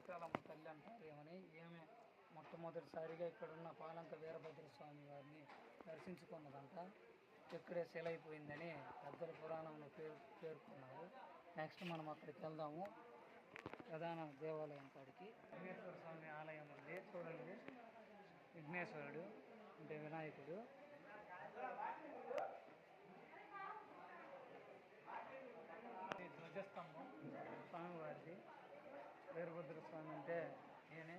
ముత్యాలమ్మ తల్లి అంటారు ఏమని. ఈమె మొట్టమొదటిసారిగా ఇక్కడున్న పాలంక వీరభద్ర స్వామి వారిని దర్శించుకున్నదంట. ఇక్కడే సెలైపోయిందని పెద్దల పురాణంలో పేర్కొన్నారు. నెక్స్ట్ మనం అక్కడికి వెళ్దాము, ప్రధాన దేవాలయం కాడికి. విఘ్నేశ్వర స్వామి ఆలయం ఉంది చూడండి. విఘ్నేశ్వరుడు అంటే వినాయకుడు. ధ్వజస్తంభం స్వామివారిది. వీరభద్ర స్వామి అంటే ఈయనే.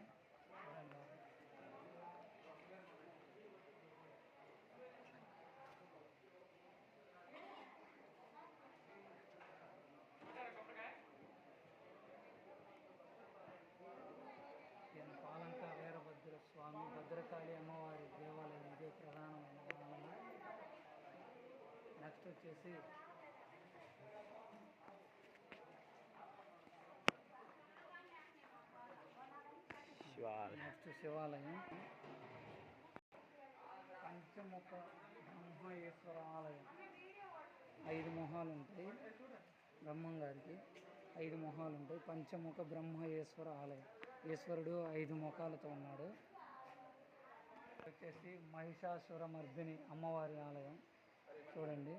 ఈయన పాలంక వీరభద్ర స్వామి భద్రకాళి అమ్మవారి దేవాలయం ఇదే ప్రధానమైన ఆలయం. నెక్స్ట్ వచ్చేసి శివాలయం. పంచముఖ బ్రహ్మేశ్వర ఆలయం. 5 మొహాలు ఉంటాయి బ్రహ్మం గారికి. 5 మొహాలు ఉంటాయి. పంచముఖ బ్రహ్మేశ్వర ఆలయం. ఈశ్వరుడు 5 ముఖాలతో ఉన్నాడు. వచ్చేసి మహిషాసుర మర్దిని అమ్మవారి ఆలయం చూడండి.